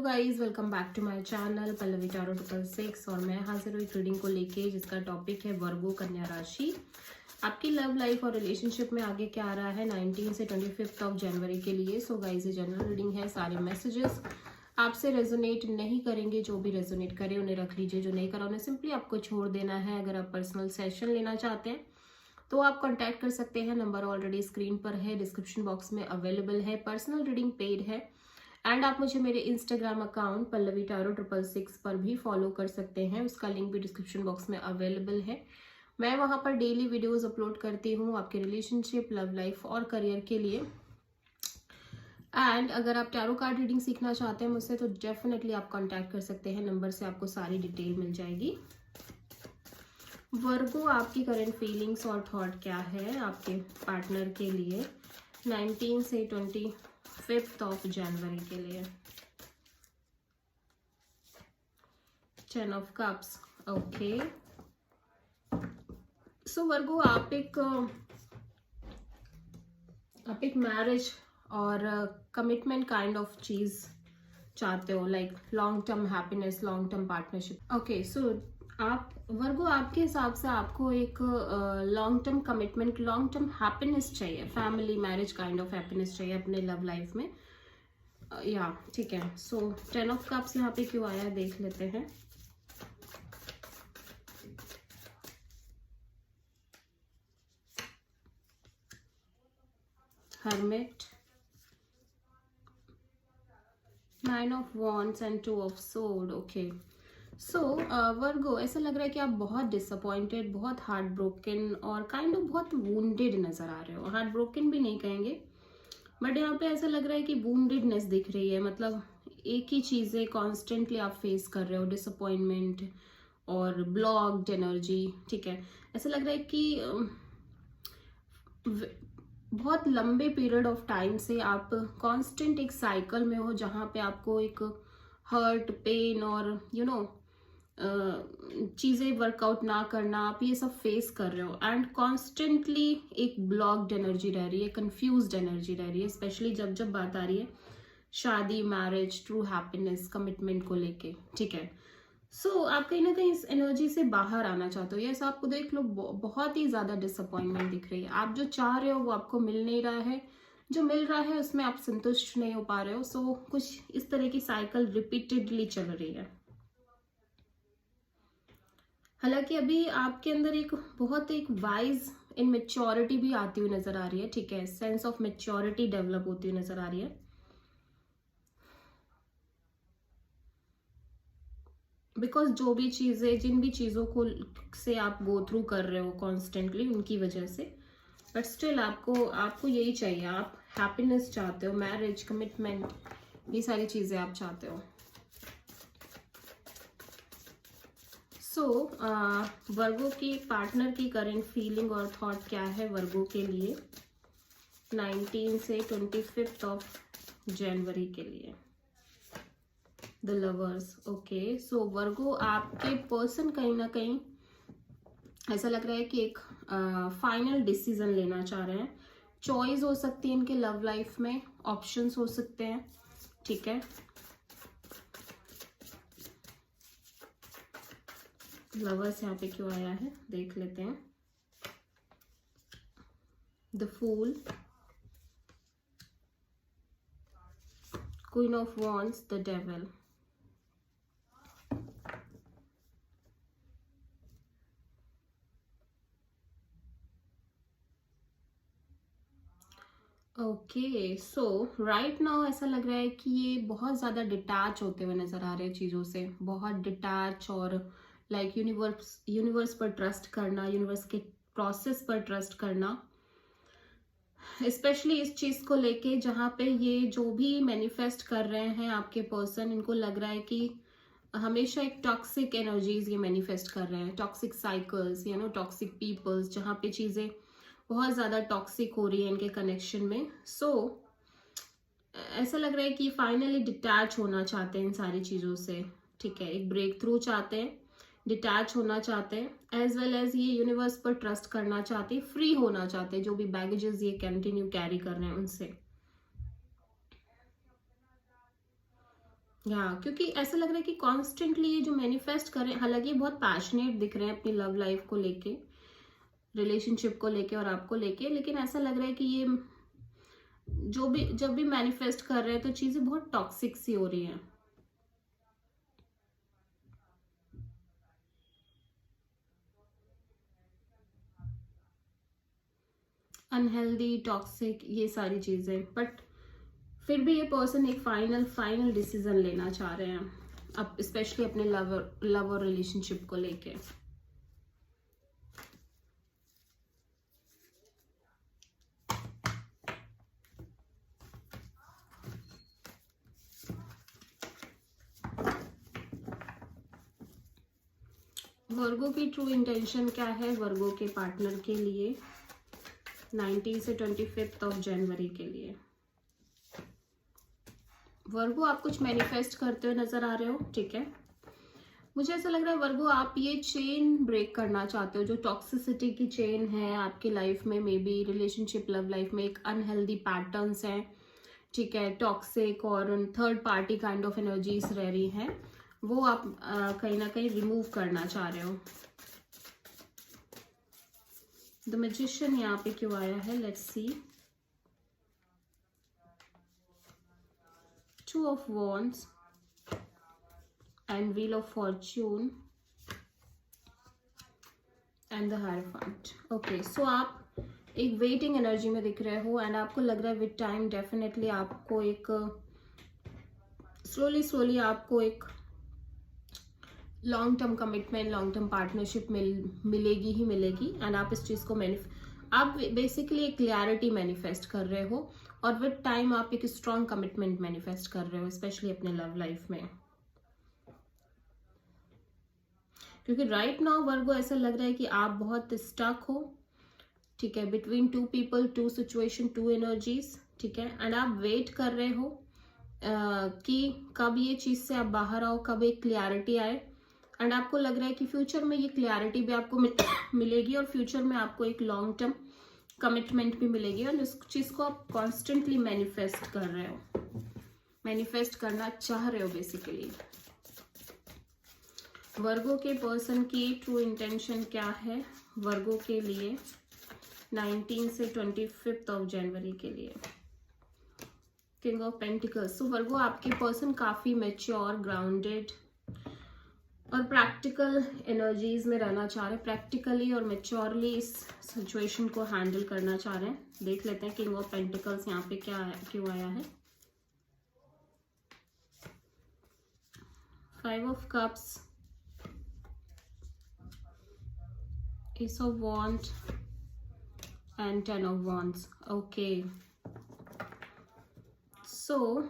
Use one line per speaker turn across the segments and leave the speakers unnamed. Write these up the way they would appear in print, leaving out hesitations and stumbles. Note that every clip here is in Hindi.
Guys welcome back to my channel Pallavi tarot 666 और मैं हाजिर हुई रीडिंग को लेके जिसका टॉपिक है वर्गो कन्या राशि। आपकी लव लाइफ और रिलेशनशिप में आगे क्या आ रहा है 19 से 25 ऑफ जनवरी के लिए। सो गाइस ये जनरल रीडिंग है, सारे मैसेजेस आपसे रेजोनेट नहीं करेंगे। जो भी रेजोनेट करे उन्हें रख लीजिए, जो नहीं करा उन्हें सिंपली आपको छोड़ देना है। अगर आप पर्सनल सेशन लेना चाहते हैं तो आप कांटेक्ट कर सकते हैं, नंबर ऑलरेडी स्क्रीन पर है, डिस्क्रिप्शन बॉक्स में अवेलेबल है। पर्सनल रीडिंग पेड है एंड आप मुझे मेरे इंस्टाग्राम अकाउंट पल्लवी टैरो 666 पर भी फॉलो कर सकते हैं, उसका लिंक भी डिस्क्रिप्शन बॉक्स में अवेलेबल है। मैं वहां पर डेली वीडियोस अपलोड करती हूँ आपके रिलेशनशिप, लव लाइफ और करियर के लिए। एंड अगर आप टैरो कार्ड रीडिंग सीखना चाहते हैं मुझसे तो डेफिनेटली आप कांटेक्ट कर सकते हैं, नंबर से आपको सारी डिटेल मिल जाएगी। वर्गो, आपकी करंट फीलिंग्स और थॉट क्या है आपके पार्टनर के लिए 19 से 25 ऑफ जनवरी के लिए। 10 ऑफ कप्स, ओके। सो वर्गो, आप एक मैरिज और कमिटमेंट काइंड ऑफ चीज चाहते हो, like long term happiness, long term partnership. Okay, so आप वर्गो, आपके हिसाब से आपको एक long term commitment, long term happiness चाहिए, family marriage kind of happiness चाहिए अपने लव लाइफ में। या ठीक है। सो 10 ऑफ कप्स यहाँ पे क्यों आया है देख लेते हैं। Hermit, 9 of wands and 2 of sword. Okay, so Virgo, ऐसा लग रहा है कि आप बहुत डिसअपॉइंटेड, बहुत हार्ट ब्रोकन और काइंड ऑफ बहुत वुंडेड नजर आ रहे हो। हार्ट ब्रोकन भी नहीं कहेंगे बट यहाँ पे ऐसा लग रहा है कि वुंडेडनेस दिख रही है, मतलब एक ही चीजें कॉन्स्टेंटली आप फेस कर रहे हो, डिसअपॉइंटमेंट और ब्लॉक्ड एनर्जी। ठीक है, ऐसा लग रहा है कि बहुत लंबे पीरियड ऑफ टाइम से आप कांस्टेंट एक साइकिल में हो जहां पे आपको एक हर्ट, पेन और चीजें वर्कआउट ना करना, आप ये सब फेस कर रहे हो। एंड कॉन्स्टेंटली एक ब्लॉक्ड एनर्जी रह रही है, कंफ्यूज्ड एनर्जी रह रही है, स्पेशली जब जब बात आ रही है शादी, मैरिज, ट्रू हैप्पीनेस, कमिटमेंट को लेके। ठीक है, सो आप कहीं ना कहीं इस एनर्जी से बाहर आना चाहते हो। यस, आपको देख लो बहुत ही ज्यादा डिसअपॉइंटमेंट दिख रही है। आप जो चाह रहे हो वो आपको मिल नहीं रहा है, जो मिल रहा है उसमें आप संतुष्ट नहीं हो पा रहे हो। सो कुछ इस तरह की साइकिल रिपीटेडली चल रही है। हालांकि अभी आपके अंदर एक वाइज इन मेच्योरिटी भी आती हुई नजर आ रही है। ठीक है, सेंस ऑफ मेच्योरिटी डेवलप होती हुई नजर आ रही है। बिकॉज जो भी चीजें, जिन भी चीजों को से आप गो थ्रू कर रहे हो कॉन्स्टेंटली, उनकी वजह से, बट स्टिल आपको यही चाहिए। आप हैप्पीनेस चाहते हो, मैरिज, कमिटमेंट, ये सारी चीजें आप चाहते हो। सो वर्गो की पार्टनर की करंट फीलिंग और थॉट क्या है वर्गो के लिए 19 से 25 ऑफ जनवरी के लिए। The lovers, okay. So Virgo, आपके पर्सन कहीं ना कहीं ऐसा लग रहा है कि एक फाइनल डिसीजन लेना चाह रहे हैं। चॉइस हो सकती है इनके लव लाइफ में, ऑप्शंस हो सकते हैं। ठीक है, लवर्स यहाँ पे क्यों आया है देख लेते हैं। The fool, queen of wands, the devil. Okay, so right now ऐसा लग रहा है कि ये बहुत ज़्यादा डिटैच होते हुए नज़र आ रहे हैं चीज़ों से, बहुत डिटैच और लाइक यूनिवर्स पर ट्रस्ट करना, यूनिवर्स के प्रोसेस पर ट्रस्ट करना, स्पेशली इस चीज़ को लेके जहाँ पे ये जो भी मैनिफेस्ट कर रहे हैं आपके पर्सन, इनको लग रहा है कि हमेशा एक टॉक्सिक एनर्जीज ये मैनिफेस्ट कर रहे हैं, टॉक्सिक साइकिल्स, टॉक्सिक पीपल्स, जहाँ पे चीज़ें बहुत ज़्यादा टॉक्सिक हो रही है इनके कनेक्शन में। सो ऐसा लग रहा है कि फाइनली डिटैच होना चाहते हैं इन सारी चीज़ों से। ठीक है, एक ब्रेक थ्रू चाहते हैं, डिटैच होना चाहते हैं, एज वेल एज ये यूनिवर्स पर ट्रस्ट करना चाहते हैं, फ्री होना चाहते हैं जो भी बैगेजेस ये कंटिन्यू कैरी कर रहे हैं उनसे। क्योंकि ऐसा लग रहा है कि कॉन्स्टेंटली ये जो मैनिफेस्ट कर रहे हैं, हालांकि बहुत पैशनेट दिख रहे हैं अपनी लव लाइफ को लेके, रिलेशनशिप को लेके और आपको लेके, लेकिन ऐसा लग रहा है कि ये जब भी मैनिफेस्ट कर रहे हैं तो चीजें बहुत टॉक्सिक सी हो रही हैं। अनहेल्दी, टॉक्सिक, ये सारी चीजें, बट फिर भी ये पर्सन एक फाइनल डिसीजन लेना चाह रहे हैं अब, स्पेशली अपने लव और रिलेशनशिप को लेके। वर्गो की ट्रू इंटेंशन क्या है वर्गो के पार्टनर के लिए 19 से 25 ऑफ जनवरी के लिए? वर्गो आप कुछ मैनिफेस्ट करते हुए नजर आ रहे हो, ठीक है। मुझे ऐसा लग रहा है वर्गो आप ये चेन ब्रेक करना चाहते हो, जो टॉक्सिसिटी की चेन है आपकी लाइफ में, may be relationship love life में एक अनहेल्दी पैटर्न्स हैं, ठीक है, टॉक्सिक और third party kind of energies रह रही हैं, वो आप कहीं ना कहीं रिमूव करना चाह रहे हो। द मैजिशियन यहाँ पे क्यों आया है, let's see. Two of wands and wheel of fortune and the hierophant. Okay, so आप एक वेटिंग एनर्जी में दिख रहे हो, एंड आपको लग रहा है विद टाइम डेफिनेटली आपको एक स्लोली आपको एक long term commitment, long term partnership मिलेगी ही मिलेगी, एंड आप इस चीज को आप बेसिकली एक क्लैरिटी मैनिफेस्ट कर रहे हो, और विद टाइम आप एक स्ट्रॉन्ग कमिटमेंट मैनिफेस्ट कर रहे हो, स्पेशली अपने लव लाइफ में। क्योंकि राइट नाउ वर्गो ऐसा लग रहा है कि आप बहुत स्टक हो, ठीक है, between two people, two situation, two energies, ठीक है, एंड आप वेट कर रहे हो कि कब ये चीज से आप बाहर आओ, कब एक क्लैरिटी आए, एंड आपको लग रहा है कि फ्यूचर में ये क्लैरिटी भी आपको मिलेगी, और फ्यूचर में आपको एक लॉन्ग टर्म कमिटमेंट भी मिलेगी, और इस चीज को आप कॉन्स्टेंटली मैनिफेस्ट कर रहे हो, मैनिफेस्ट करना चाह रहे हो बेसिकली। वर्गो के पर्सन की ट्रू इंटेंशन क्या है वर्गो के लिए 19 से 25 ऑफ जनवरी के लिए? King of pentacles. So Virgo आपके पर्सन काफी मैच्योर, ग्राउंडेड और प्रैक्टिकल एनर्जीज में रहना चाह रहे हैं, प्रैक्टिकली और मैच्योरली इस सिचुएशन को हैंडल करना चाह रहे हैं। देख लेते हैं किंग ऑफ पेंटिकल्स यहाँ पे क्यों आया है। 5 of cups, ace of wand and 10 of wands. Okay, so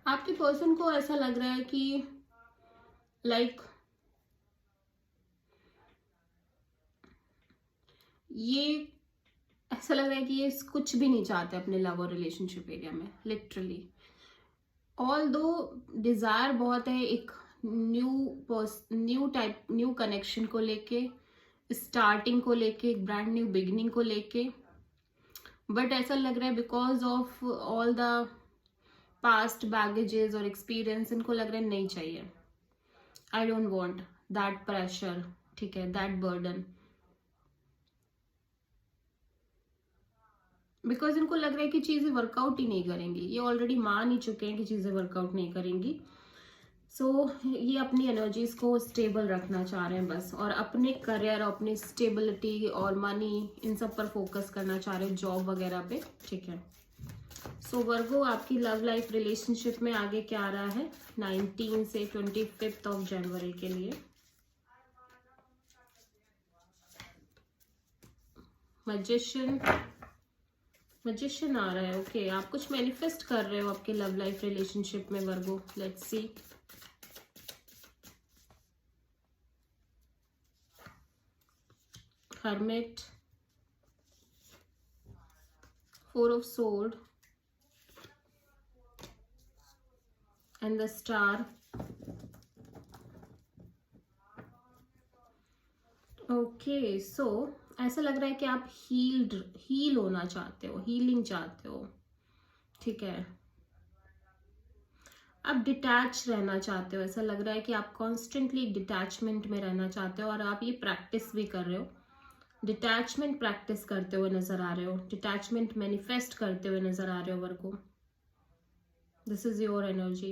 आपके पर्सन को ऐसा लग रहा है कि ये ऐसा लग रहा है कि ये कुछ भी नहीं चाहते अपने लव और रिलेशनशिप एरिया में, लिटरली। ऑल दो डिजायर बहुत है एक न्यू कनेक्शन को लेके, स्टार्टिंग को लेके, एक ब्रांड न्यू बिगिनिंग को लेके, बट ऐसा लग रहा है because of all the past baggages और एक्सपीरियंस, इनको लग रहा है नहीं चाहिए, I don't want that pressure, ठीक है, दैट बर्डन, बिकॉज इनको लग रहा है कि चीजें वर्कआउट ही नहीं करेंगी, ये ऑलरेडी मान ही चुके हैं कि चीजें वर्कआउट नहीं करेंगी। सो ये अपनी एनर्जीज को स्टेबल रखना चाह रहे हैं बस, और अपने करियर, अपनी स्टेबिलिटी और मनी, इन सब पर फोकस करना चाह रहे हैं, जॉब वगैरह पे, ठीक है। सो वर्गो आपकी लव लाइफ रिलेशनशिप में आगे क्या आ रहा है 19 से 25 ऑफ जनवरी के लिए? मैजिशियन आ रहा है। ओके, आप कुछ मैनिफेस्ट कर रहे हो आपके लव लाइफ रिलेशनशिप में Virgo, let's see. Hermit, 4 of sword and the star। Okay, so ऐसा लग रहा है कि आप हील होना चाहते हो, हीलिंग चाहते हो, ठीक है। आप डिटैच रहना चाहते हो, ऐसा लग रहा है कि आप कॉन्स्टेंटली डिटैचमेंट में रहना चाहते हो और आप ये प्रैक्टिस भी कर रहे हो। डिटैचमेंट प्रैक्टिस करते हुए नजर आ रहे हो, डिटैचमेंट मैनिफेस्ट करते हुए नजर आ रहे हो Virgo. This is your energy.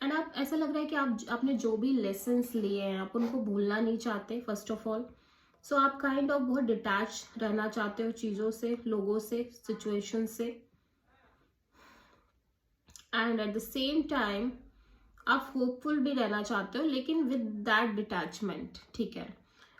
And आप, ऐसा लग रहा है कि आपने जो भी लेसन्स लिए हैं आप उनको भूलना नहीं चाहते फर्स्ट ऑफ ऑल। सो आप काइंड ऑफ बहुत डिटैच रहना चाहते हो चीज़ों से, लोगों से, सिचुएशन से। And at the same time आप होपफुल भी रहना चाहते हो, लेकिन विद दैट डिटैचमेंट, ठीक है।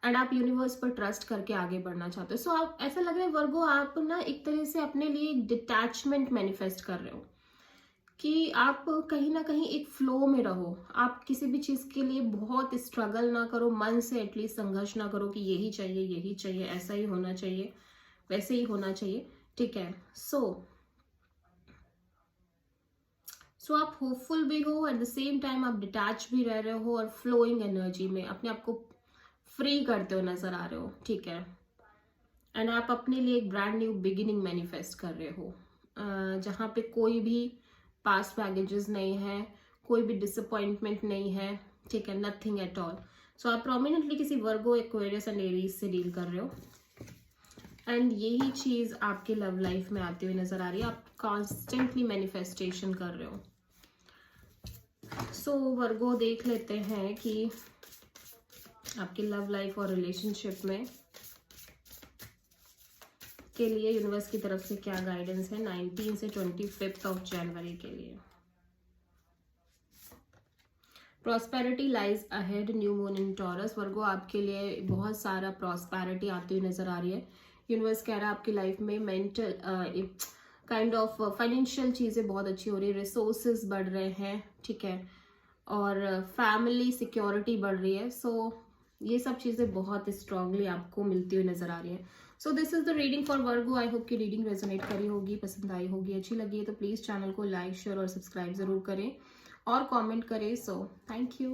एंड आप यूनिवर्स पर ट्रस्ट करके आगे बढ़ना चाहते हो। सो आप, ऐसा लग रहा है वर्गो, आप ना एक तरह से अपने लिए डिटैचमेंट मैनिफेस्ट कर रहे हो कि आप कहीं ना कहीं एक फ्लो में रहो। आप किसी भी चीज़ के लिए बहुत स्ट्रगल ना करो, मन से एटलीस्ट संघर्ष ना करो कि यही चाहिए, ऐसा ही होना चाहिए, वैसे ही होना चाहिए, ठीक है। सो आप होपफुल भी हो, एट द सेम टाइम आप डिटैच भी रह रहे हो और फ्लोइंग एनर्जी में अपने आप को फ्री करते हो नजर आ रहे हो, ठीक है। एंड आप अपने लिए एक ब्रांड न्यू बिगिनिंग मैनिफेस्ट कर रहे हो, जहाँ पे कोई भी पास्ट बैगेजेस नहीं है, कोई भी डिसअपॉइंटमेंट नहीं है, ठीक है, नथिंग एट ऑल। सो आप प्रोमिनेंटली किसी वर्गो, एक्वेरियस एंड एरीज से डील कर रहे हो एंड यही चीज आपके लव लाइफ में आती हुई नजर आ रही है। आप कॉन्स्टेंटली मैनिफेस्टेशन कर रहे हो। सो वर्गो, देख लेते हैं कि आपकी लव लाइफ और रिलेशनशिप में के लिए यूनिवर्स की तरफ से क्या गाइडेंस है 19 से 25 ऑफ जनवरी के लिए। Prosperity lies ahead, new moon in Taurus. Virgo, आपके लिए बहुत सारा प्रॉस्पेरिटी आती हुई नजर आ रही है। यूनिवर्स कह रहा है आपकी लाइफ में मेंटल काइंड ऑफ फाइनेंशियल चीजें बहुत अच्छी हो रही है, रिसोर्सेज बढ़ रहे हैं, ठीक है, और फैमिली सिक्योरिटी बढ़ रही है। सो ये सब चीजें बहुत स्ट्रांगली आपको मिलती हुई नजर आ रही है। So this is the reading for Virgo. I hope कि रीडिंग रेजोनेट करी होगी, पसंद आई होगी, अच्छी लगी है तो प्लीज चैनल को लाइक, शेयर और सब्सक्राइब जरूर करें और कमेंट करें। So thank you.